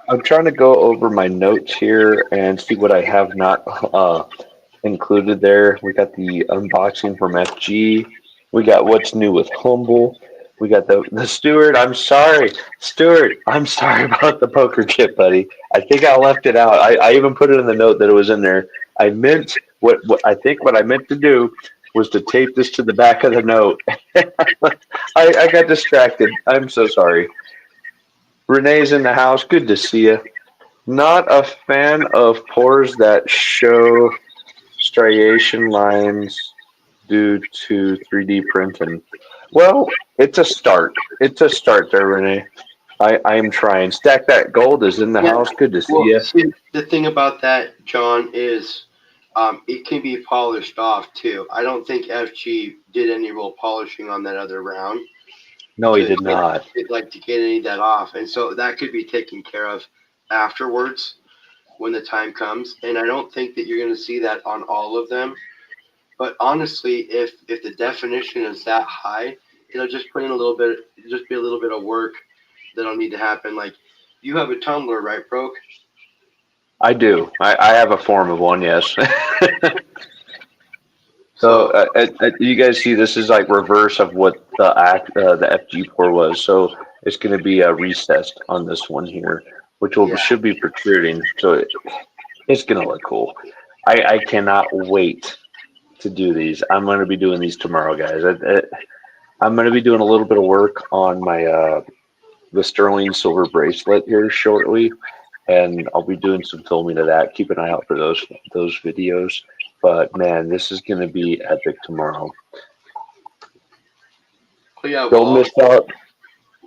[SPEAKER 1] I'm trying to go over my notes here and see what I have not included there. We got the unboxing from FG. We got what's new with Humble. We got the Stuart. I'm sorry, Stuart. I'm sorry about the poker chip, buddy. I think I left it out. I even put it in the note that it was in there. I meant what I meant to do was to tape this to the back of the note. I got distracted. I'm so sorry. Renee's in the house. Good to see you. Not a fan of pours that show striation lines due to 3D printing. Well, it's a start. It's a start there, Renee. I am trying. Stack That Gold is in the house. Good to see you.
[SPEAKER 2] See, the thing about that, John, is it can be polished off too. I don't think FG did any real polishing on that other round.
[SPEAKER 1] No, he did not.
[SPEAKER 2] To get any of that off. And so that could be taken care of afterwards when the time comes. And I don't think that you're going to see that on all of them. But honestly, if the definition is that high, it'll just put in a little bit, just be a little bit of work that'll need to happen. Like, you have a tumbler, right, Broke?
[SPEAKER 1] I do. I have a form of one, yes. So you guys see, this is like reverse of what the FG pour was. So it's going to be recessed on this one here, which should be protruding. So it's going to look cool. I cannot wait to do these. I'm going to be doing these tomorrow, guys. I'm going to be doing a little bit of work on my the Sterling silver bracelet here shortly, and I'll be doing some filming of that. Keep an eye out for those videos. But man, this is going to be epic tomorrow.
[SPEAKER 2] Oh, yeah,
[SPEAKER 1] don't miss out.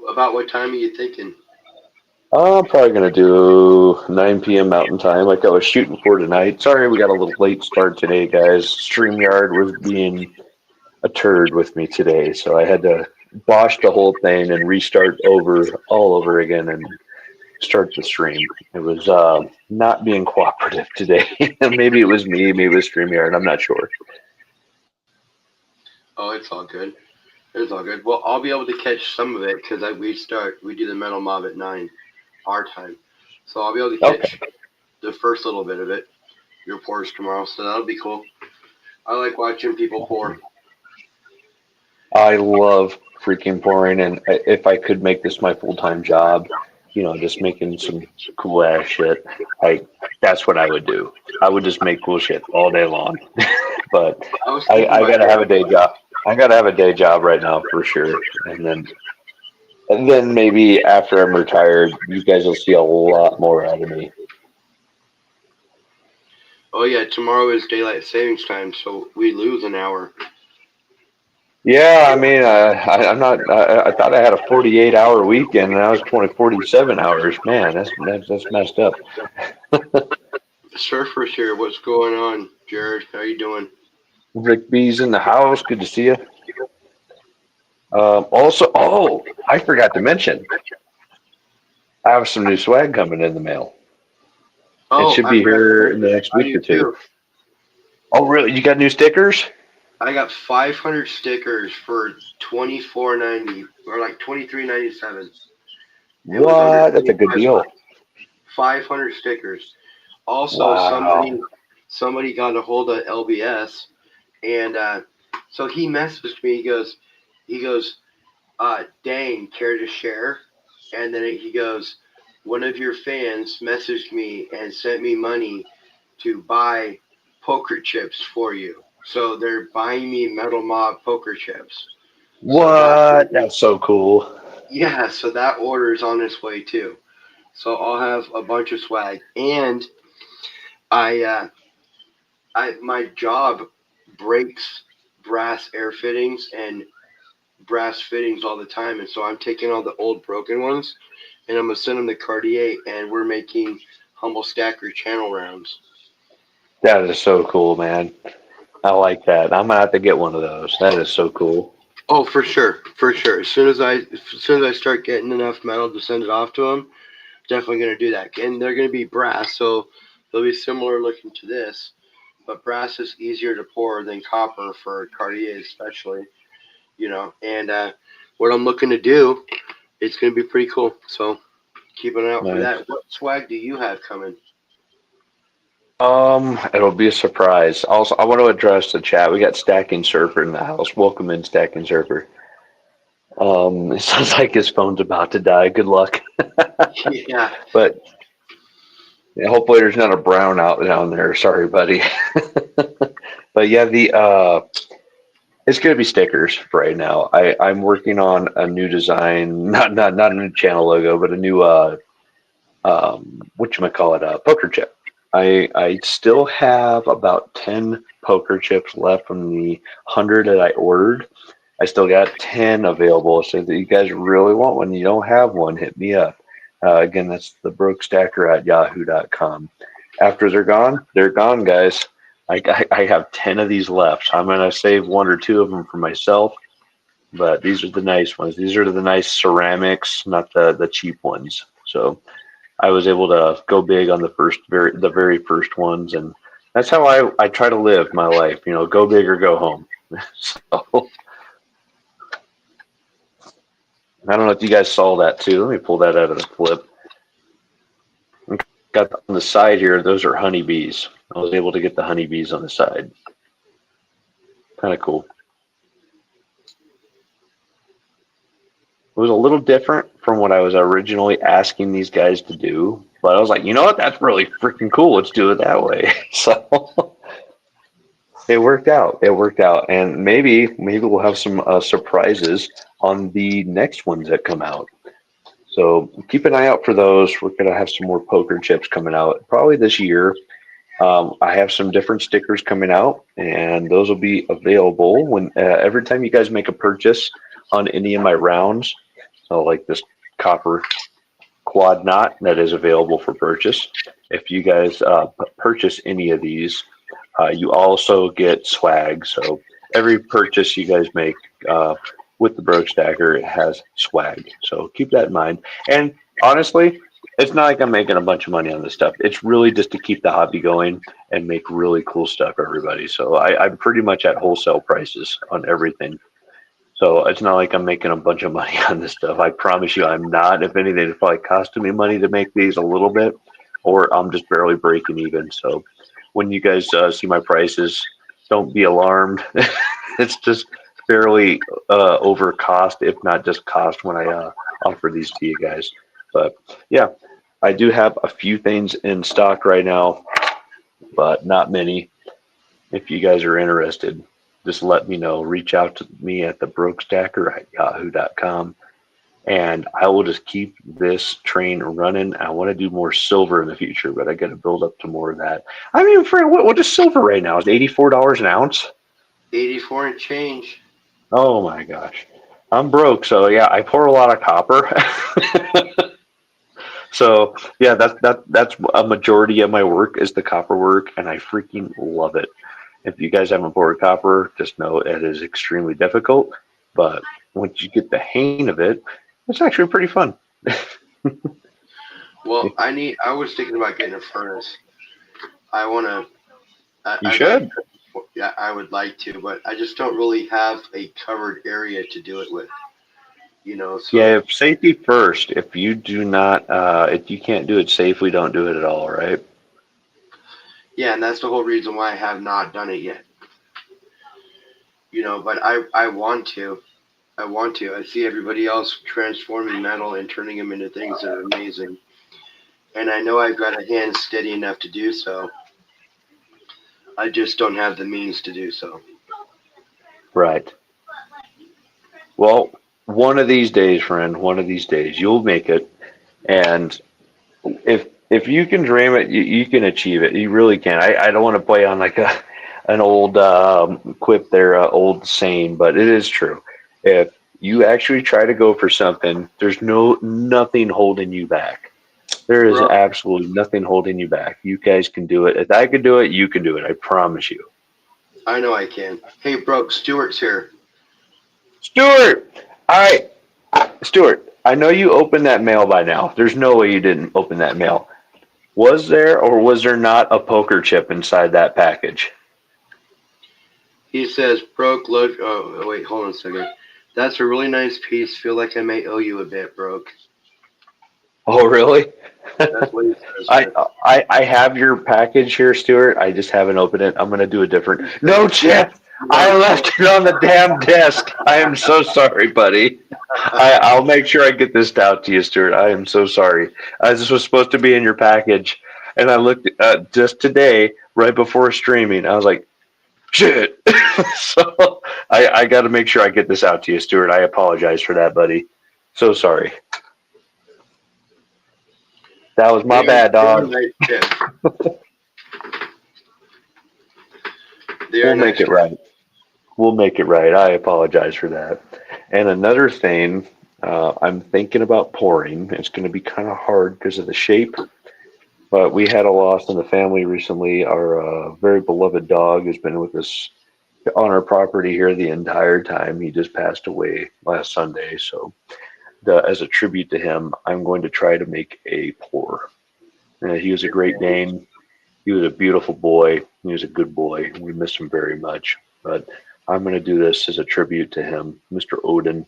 [SPEAKER 2] About what time are you thinking?
[SPEAKER 1] I'm probably going to do 9 p.m. Mountain Time, like I was shooting for tonight. Sorry, we got a little late start today, guys. StreamYard was being a turd with me today, so I had to bosh the whole thing and restart all over again and start the stream. It was not being cooperative today. Maybe it was me, maybe it was StreamYard. I'm not sure.
[SPEAKER 2] Oh, it's all good. It's all good. Well, I'll be able to catch some of it because we do the Metal Mob at 9 our time. So I'll be able to catch the first little bit of it, your pours tomorrow. So that'll be cool. I like watching people pour.
[SPEAKER 1] I love freaking pouring, and if I could make this my full-time job, just making some cool ass shit, that's what I would do. I would just make cool shit all day long. But I gotta have a day job. I gotta have a day job right now for sure. And then And then maybe after I'm retired, you guys will see a lot more out of me.
[SPEAKER 2] Oh yeah, tomorrow is daylight savings time, so we lose an hour.
[SPEAKER 1] Yeah, I mean, I'm not. I thought I had a 48-hour weekend, and I was 47 hours. Man, that's messed up.
[SPEAKER 2] Surfers here, what's going on, Jared? How you doing?
[SPEAKER 1] Rick B's in the house. Good to see you. Also, oh, I forgot to mention, I have some new swag coming in the mail. It
[SPEAKER 2] Oh,
[SPEAKER 1] should be here in the next
[SPEAKER 2] I
[SPEAKER 1] week
[SPEAKER 2] do
[SPEAKER 1] or two.
[SPEAKER 2] too.
[SPEAKER 1] Oh, really? You got new stickers?
[SPEAKER 2] I got 500 stickers for 24.90 or like 23.97. It was under
[SPEAKER 1] What? That's a good
[SPEAKER 2] 25
[SPEAKER 1] deal.
[SPEAKER 2] bucks. 500 stickers. Also,
[SPEAKER 1] Wow.
[SPEAKER 2] somebody got a hold of LBS, and so he messaged me. He goes, dang, care to share? And then he goes, one of your fans messaged me and sent me money to buy poker chips for you. So they're buying me Metal Mob poker chips. So that,
[SPEAKER 1] What? That's so cool.
[SPEAKER 2] yeah, so that order is on its way too. So I'll have a bunch of swag, and I, uh, my job breaks brass air fittings and brass fittings all the time, and so I'm taking all the old broken ones, and I'm gonna send them to Cartier, and we're making humble stacker channel rounds.
[SPEAKER 1] That is so cool, man. I like that. I'm gonna have to get one of those. That is so cool.
[SPEAKER 2] Oh, for sure, for sure. As soon as I start getting enough metal to send it off to them, definitely gonna do that. And they're gonna be brass, so they'll be similar looking to this, but brass is easier to pour than copper for Cartier, especially. And what I'm looking to do, it's gonna be pretty cool. So keep an eye out for
[SPEAKER 1] Nice.
[SPEAKER 2] that. What swag do you have coming?
[SPEAKER 1] It'll be a surprise. Also, I want to address the chat. We got Stacking Surfer in the house. Welcome in, Stacking Surfer. It sounds like his phone's about to die. Good luck.
[SPEAKER 2] Yeah.
[SPEAKER 1] But yeah, hopefully there's not a brownout down there. Sorry, buddy. But yeah, the it's gonna be stickers for right now. I'm working on a new design, not a new channel logo, but a new whatchamacallit, poker chip. I still have about 10 poker chips left from the 100 that I ordered. I still got 10 available. So if you guys really want one, you don't have one, hit me up. Again, that's the brokestacker at yahoo.com. After they're gone, guys. I have 10 of these left. I'm going to save one or two of them for myself, but these are the nice ones. These are the nice ceramics, not the cheap ones. So I was able to go big on the very first ones, and that's how I try to live my life. Go big or go home. So I don't know if you guys saw that too. Let me pull that out of the clip. Got on the side here. Those are honeybees. I was able to get the honeybees on the side. Kind of cool. It was a little different from what I was originally asking these guys to do, but I was like, you know what? That's really freaking cool. Let's do it that way. So it worked out. It worked out, and maybe we'll have some surprises on the next ones that come out. So keep an eye out for those. We're gonna have some more poker chips coming out probably this year. I have some different stickers coming out, and those will be available when every time you guys make a purchase on any of my rounds. So like this copper quad knot that is available for purchase. If you guys purchase any of these, you also get swag. So every purchase you guys make with the Broke Stacker, it has swag. So keep that in mind. And honestly, it's not like I'm making a bunch of money on this stuff. It's really just to keep the hobby going and make really cool stuff for everybody. So I'm pretty much at wholesale prices on everything. So it's not like I'm making a bunch of money on this stuff. I promise you I'm not. If anything, it's probably costing me money to make these a little bit, or I'm just barely breaking even. So when you guys see my prices, don't be alarmed. It's just fairly over cost, if not just cost, when I offer these to you guys. But yeah, I do have a few things in stock right now, but not many. If you guys are interested, just let me know. Reach out to me at the brokestacker at yahoo.com, and I will just keep this train running. I want to do more silver in the future, but I got to build up to more of that. I mean, for what is silver right now? Is it $84 an ounce?
[SPEAKER 2] 84 and change.
[SPEAKER 1] Oh my gosh, I'm broke. So yeah, I pour a lot of copper. So yeah, that's a majority of my work is the copper work, and I freaking love it. If you guys haven't poured copper, just know it is extremely difficult. But once you get the hang of it, it's actually pretty fun.
[SPEAKER 2] Well, I was thinking about getting a furnace. I want to.
[SPEAKER 1] You
[SPEAKER 2] I'd like.
[SPEAKER 1] should.
[SPEAKER 2] Yeah, I would like to, but I just don't really have a covered area to do it with. So
[SPEAKER 1] Yeah, if safety first. If you do not, if you can't do it safely, don't do it at all, right?
[SPEAKER 2] yeah, and that's the whole reason why I have not done it yet. But I want to. I want to. I see everybody else transforming metal and turning them into things that are amazing. And I know I've got a hand steady enough to do so. I just don't have the means to do so.
[SPEAKER 1] Right. Well, one of these days, friend, one of these days, you'll make it. And if you can dream it, you can achieve it. You really can. I don't want to play on like an old quip there, old saying, but it is true. If you actually try to go for something, there's nothing holding you back. There is
[SPEAKER 2] Bro,
[SPEAKER 1] absolutely nothing holding you back. You guys can do it. If I could do it, you can do it. I promise you.
[SPEAKER 2] I know I can. Hey, bro, Stuart's here.
[SPEAKER 1] Stuart! All right, Stuart, I know you opened that mail by now. There's no way you didn't open that mail. Was there or was there not a poker chip inside that package?
[SPEAKER 2] He says, broke, look. Oh, wait, hold on a second. That's a really nice piece. Feel like I may owe you a bit, broke.
[SPEAKER 1] Oh, really?
[SPEAKER 2] That's what he says
[SPEAKER 1] I,
[SPEAKER 2] here.
[SPEAKER 1] I have your package here, Stuart. I just haven't opened it. I'm gonna do a different. No, Chip. I left it on the damn desk. I am so sorry, buddy. I'll make sure I get this out to you, Stuart. I am so sorry. This was supposed to be in your package, and I looked just today, right before streaming. I was like, shit. So I got to make sure I get this out to you, Stuart. I apologize for that, buddy. So sorry. That was my bad,
[SPEAKER 2] They are
[SPEAKER 1] dog.
[SPEAKER 2] nice chips. They
[SPEAKER 1] We'll
[SPEAKER 2] are
[SPEAKER 1] make
[SPEAKER 2] nice.
[SPEAKER 1] it right. We'll make it right. I apologize for that. And another thing, I'm thinking about pouring. It's going to be kind of hard because of the shape, but we had a loss in the family recently. Our very beloved dog has been with us on our property here the entire time. He just passed away last Sunday. So, as a tribute to him, I'm going to try to make a pour. He was a Great Dane. He was a beautiful boy. He was a good boy. We miss him very much. But I'm going to do this as a tribute to him, Mr. Odin.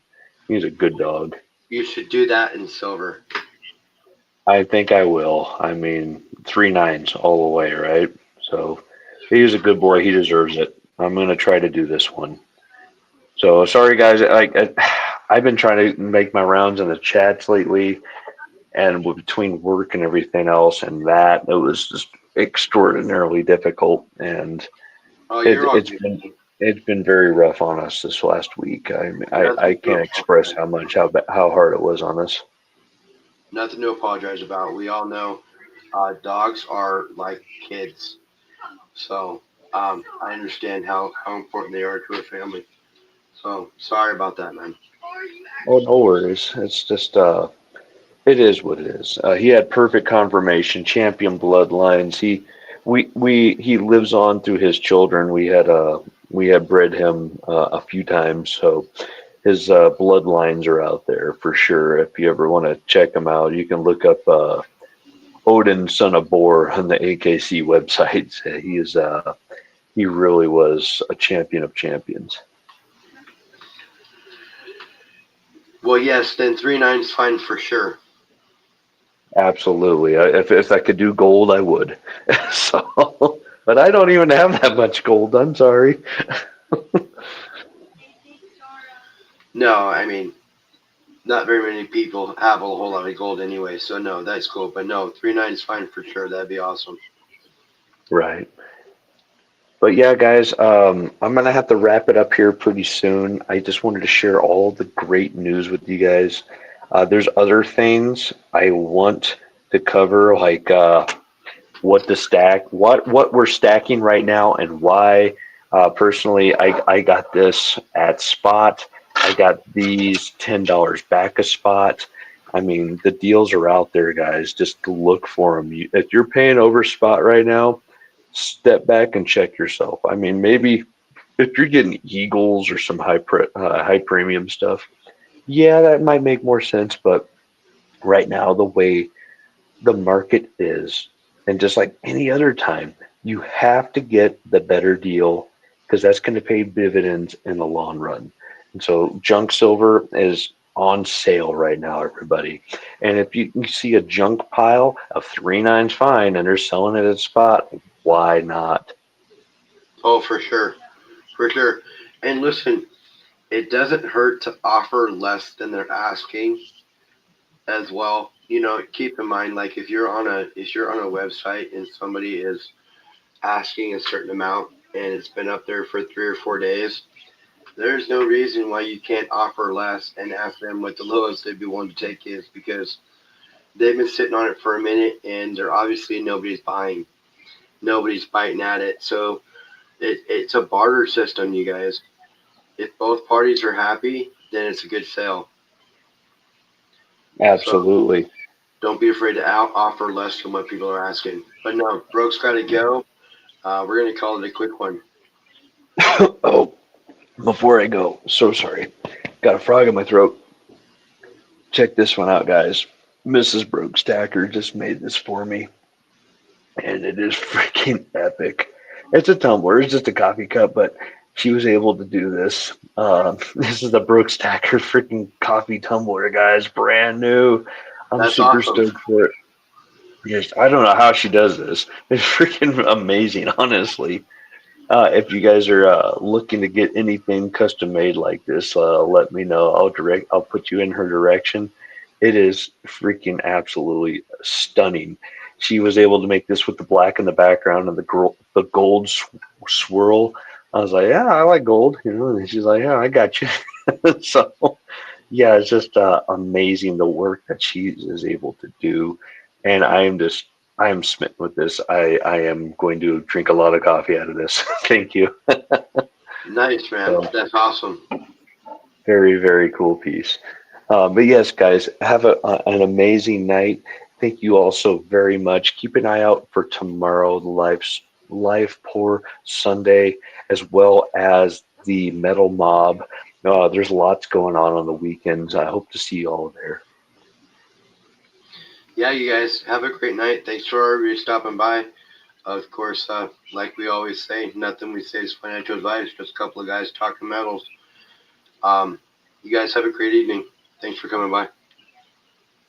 [SPEAKER 1] He's a good dog.
[SPEAKER 2] You should do that in silver.
[SPEAKER 1] I think I will. I mean, 3 9s all the way, right? So he's a good boy. He deserves it. I'm going to try to do this one. So sorry, guys. I've been trying to make my rounds in the chats lately, and between work and everything else, and that it was just extraordinarily difficult. And
[SPEAKER 2] Oh,
[SPEAKER 1] it,
[SPEAKER 2] you're all
[SPEAKER 1] it's
[SPEAKER 2] good.
[SPEAKER 1] been it's been very rough on us this last week. I
[SPEAKER 2] Nothing to
[SPEAKER 1] can't express
[SPEAKER 2] apologize.
[SPEAKER 1] how hard it was on us.
[SPEAKER 2] Nothing to apologize about. We all know dogs are like kids. So I understand how important they are to a family. So sorry about that, man.
[SPEAKER 1] Oh, no worries. It's just it is what it is. He had perfect confirmation, champion bloodlines. He lives on through his children. We had bred him a few times, so his bloodlines are out there for sure. If you ever want to check him out, you can look up Odin, son of Bor, on the AKC website. He really was a champion of champions.
[SPEAKER 2] Well, yes, then 3 9's fine for sure.
[SPEAKER 1] Absolutely. If I could do gold, I would. So, but I don't even have that much gold. I'm sorry.
[SPEAKER 2] No, I mean, not very many people have a whole lot of gold anyway. So no, that's cool. But no, 3 9's fine for sure. That'd be awesome.
[SPEAKER 1] Right. But yeah, guys, I'm gonna have to wrap it up here pretty soon. I just wanted to share all the great news with you guys. There's other things I want to cover, like what to stack, what we're stacking right now, and why. Personally, I got this at Spot. I got these $10 back a Spot. I mean, the deals are out there, guys. Just look for them. If you're paying over Spot right now, step back and check yourself. I mean, maybe if you're getting Eagles or some high premium stuff, yeah, that might make more sense. But right now, the way the market is, and just like any other time, you have to get the better deal because that's going to pay dividends in the long run. And so junk silver is on sale right now, everybody. And if you see a junk pile of 3.9's fine and they're selling it at Spot, why not?
[SPEAKER 2] Oh, for sure, for sure. And listen, it doesn't hurt to offer less than they're asking as well. You know, keep in mind, like if you're on a website and somebody is asking a certain amount and it's been up there for 3 or 4 days, there's no reason why you can't offer less and ask them what the lowest they'd be willing to take is, because they've been sitting on it for a minute and they're obviously nobody's buying, nobody's biting at it. So it's a barter system, you guys. If both parties are happy, then it's a good sale. So
[SPEAKER 1] Absolutely.
[SPEAKER 2] don't be afraid to offer less than what people are asking. But no, Broke's got to go. We're going to call it a quick one.
[SPEAKER 1] Oh, before I go, so sorry. Got a frog in my throat. Check this one out, guys. Mrs. Broke Stacker just made this for me, and it is freaking epic. It's a tumbler, it's just a coffee cup, but she was able to do this. This is the Broke Stacker freaking coffee tumbler, guys, brand new. I'm
[SPEAKER 2] That's
[SPEAKER 1] super
[SPEAKER 2] awesome.
[SPEAKER 1] stoked for it. Yes, I don't know how she does this. It's freaking amazing, honestly. If you guys are looking to get anything custom made like this, let me know. I'll put you in her direction. It is freaking absolutely stunning. She was able to make this with the black in the background and the gold swirl. I was like, yeah, I like gold, you know. And she's like, yeah, I got you. So yeah, it's just amazing the work that she is able to do, and I am smitten with this. I am going to drink a lot of coffee out of this. Thank you.
[SPEAKER 2] Nice, man.
[SPEAKER 1] So
[SPEAKER 2] That's awesome.
[SPEAKER 1] very, very cool piece. But yes, guys, have an amazing night. Thank you all so very much. Keep an eye out for tomorrow, the Life Pour Sunday, as well as the Metal Mob. There's lots going on the weekends. I hope to see you all there.
[SPEAKER 2] Yeah, you guys have a great night. Thanks for everybody stopping by. Of course, like we always say, nothing we say is financial advice. Just a couple of guys talking metals. Um, you guys have a great evening. Thanks for coming by.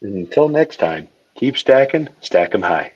[SPEAKER 1] And until next time, keep stacking, stack 'em high.